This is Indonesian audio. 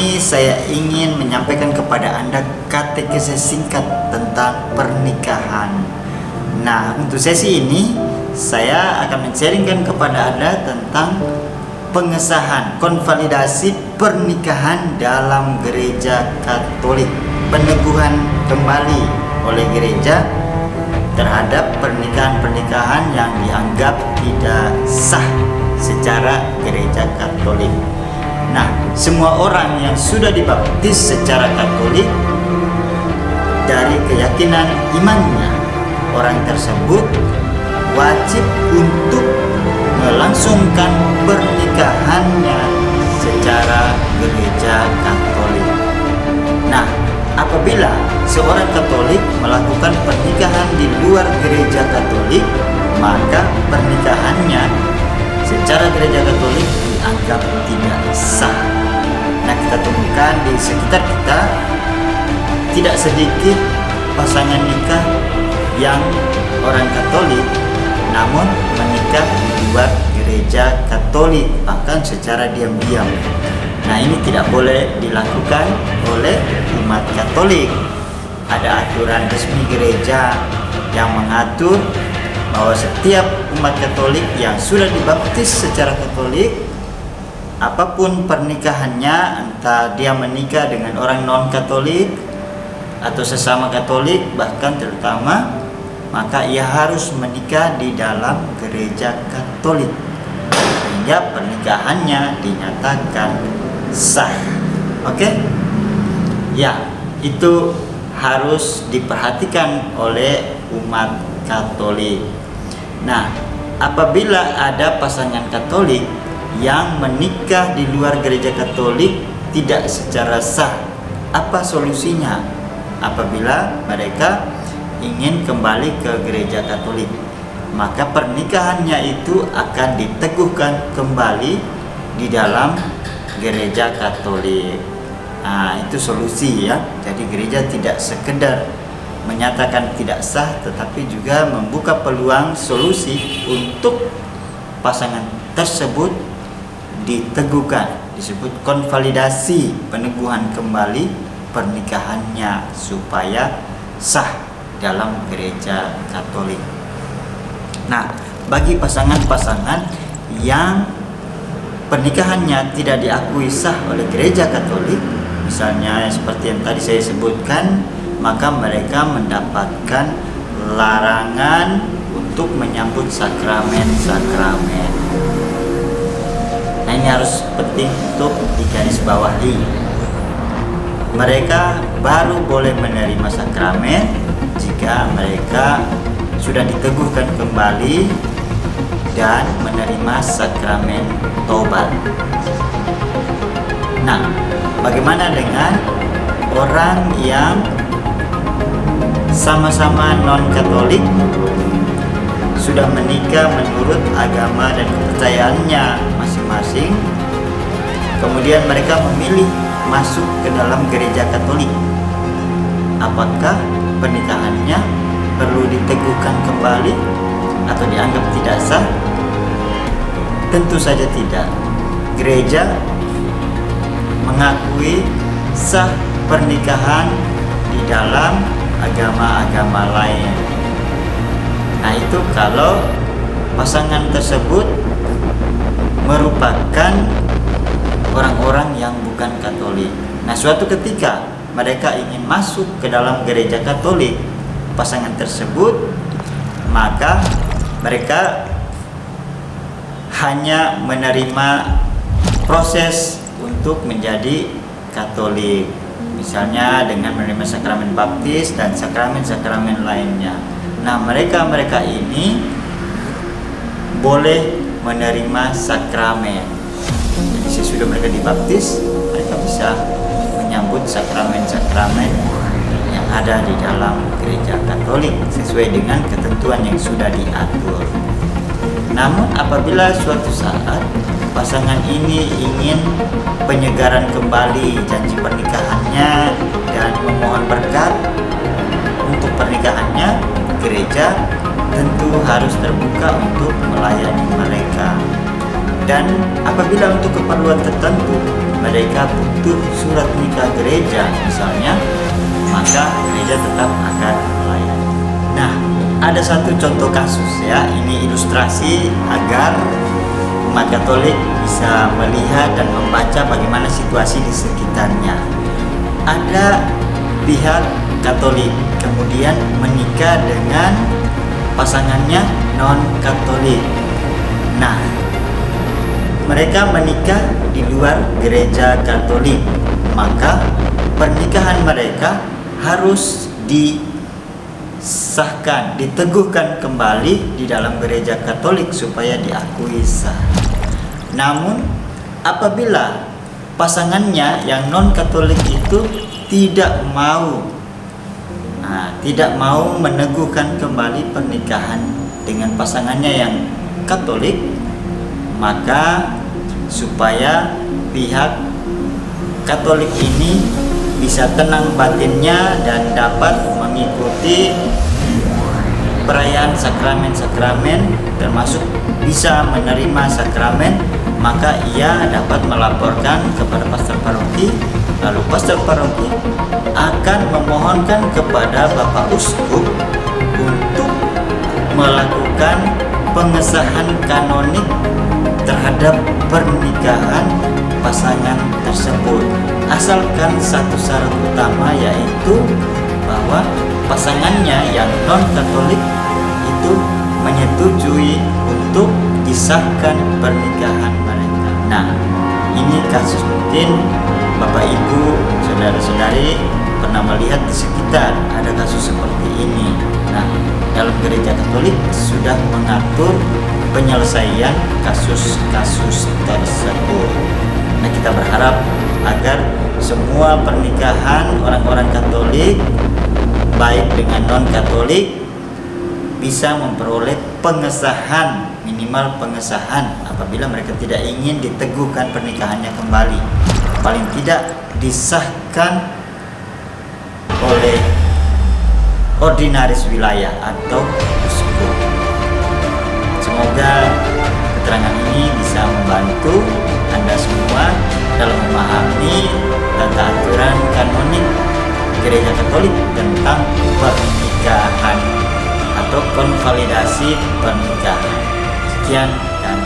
ini saya ingin menyampaikan kepada Anda katekese singkat tentang pernikahan. Nah, untuk sesi ini saya akan men-sharingkan kepada Anda tentang pengesahan konvalidasi pernikahan dalam gereja Katolik. Peneguhan kembali oleh gereja terhadap pernikahan-pernikahan yang dianggap tidak sah secara gereja Katolik. Nah, semua orang yang sudah dibaptis secara Katolik dari keyakinan imannya, orang tersebut wajib untuk melangsungkan pernikahannya secara gereja Katolik. Nah, apabila seorang Katolik melakukan pernikahan di luar gereja Katolik, maka pernikahannya secara gereja Katolik dianggap tidak sah. Nah, kita temukan di sekitar kita tidak sedikit pasangan nikah yang orang Katolik namun menikah di luar gereja Katolik, bahkan secara diam-diam. Nah, ini tidak boleh dilakukan oleh umat Katolik. Ada aturan resmi gereja yang mengatur bahwa setiap umat Katolik yang sudah dibaptis secara Katolik, apapun pernikahannya, entah dia menikah dengan orang non-Katolik atau sesama Katolik, bahkan terutama, maka ia harus menikah di dalam gereja Katolik sehingga pernikahannya dinyatakan sah. Oke? Ya, itu harus diperhatikan oleh umat Katolik. Nah, apabila ada pasangan Katolik yang menikah di luar gereja Katolik tidak secara sah, apa solusinya? Apabila mereka ingin kembali ke gereja Katolik, maka pernikahannya itu akan diteguhkan kembali di dalam gereja Katolik. Nah, itu solusi ya. Jadi gereja tidak sekedar menyatakan tidak sah, tetapi juga membuka peluang solusi untuk pasangan tersebut diteguhkan, disebut konvalidasi, peneguhan kembali pernikahannya supaya sah dalam gereja Katolik. Nah, bagi pasangan-pasangan yang pernikahannya tidak diakui sah oleh gereja Katolik, misalnya seperti yang tadi saya sebutkan, maka mereka mendapatkan larangan untuk menyambut sakramen-sakramen. Nah, ini harus penting untuk digarisbawahi. Mereka baru boleh menerima sakramen jika mereka sudah diteguhkan kembali dan menerima sakramen taubat. Nah, bagaimana dengan orang yang sama-sama non-Katolik sudah menikah menurut agama dan kepercayaannya masing-masing, kemudian mereka memilih masuk ke dalam gereja Katolik? Apakah pernikahannya perlu diteguhkan kembali atau dianggap tidak sah? Tentu saja tidak. Gereja mengakui sah pernikahan di dalam agama-agama lain. Nah, itu kalau pasangan tersebut merupakan orang-orang yang bukan Katolik. Nah, suatu ketika mereka ingin masuk ke dalam gereja Katolik, pasangan tersebut, maka mereka hanya menerima proses untuk menjadi Katolik, misalnya dengan menerima sakramen baptis dan sakramen-sakramen lainnya. Nah, mereka ini boleh menerima sakramen. Jadi sesudah mereka dibaptis, mereka bisa menyambut sakramen-sakramen yang ada di dalam gereja Katolik sesuai dengan ketentuan yang sudah diatur. Namun apabila suatu saat pasangan ini ingin penyegaran kembali janji pernikahannya dan memohon berkat untuk pernikahannya, gereja tentu harus terbuka untuk melayani mereka. Dan apabila untuk keperluan tertentu mereka butuh surat nikah gereja misalnya, maka gereja tetap akan melayani. Nah, ada satu contoh kasus ya, ini ilustrasi agar umat Katolik bisa melihat dan membaca bagaimana situasi di sekitarnya. Ada pihak Katolik kemudian menikah dengan pasangannya non-Katolik. Nah, mereka menikah di luar gereja Katolik, maka pernikahan mereka harus disahkan, diteguhkan kembali di dalam gereja Katolik supaya diakui sah. Namun apabila pasangannya yang non-Katolik itu tidak mau meneguhkan kembali pernikahan dengan pasangannya yang Katolik, maka supaya pihak Katolik ini bisa tenang batinnya dan dapat mengikuti perayaan sakramen-sakramen, termasuk bisa menerima sakramen, maka ia dapat melaporkan kepada pastor paroki. Lalu pastor paroki akan memohonkan kepada Bapak Uskup untuk melakukan pengesahan kanonik terhadap pernikahan pasangan tersebut, asalkan satu syarat utama, yaitu bahwa pasangannya yang non-Katolik itu menyetujui untuk disahkan pernikahan mereka. Nah, ini kasus mungkin Bapak Ibu, saudara-saudari pernah melihat di sekitar ada kasus seperti ini. Nah, dalam gereja Katolik sudah mengatur penyelesaian kasus-kasus tersebut. Nah, kita berharap agar semua pernikahan orang-orang Katolik, baik dengan non-Katolik, bisa memperoleh pengesahan, minimal pengesahan apabila mereka tidak ingin diteguhkan pernikahannya kembali. Paling tidak disahkan oleh ordinaris wilayah atau uskup. Semoga keterangan ini bisa membantu Anda semua dalam memahami tata aturan kanonik Gereja Katolik tentang pernikahan atau konvalidasi pernikahan. Sekian dan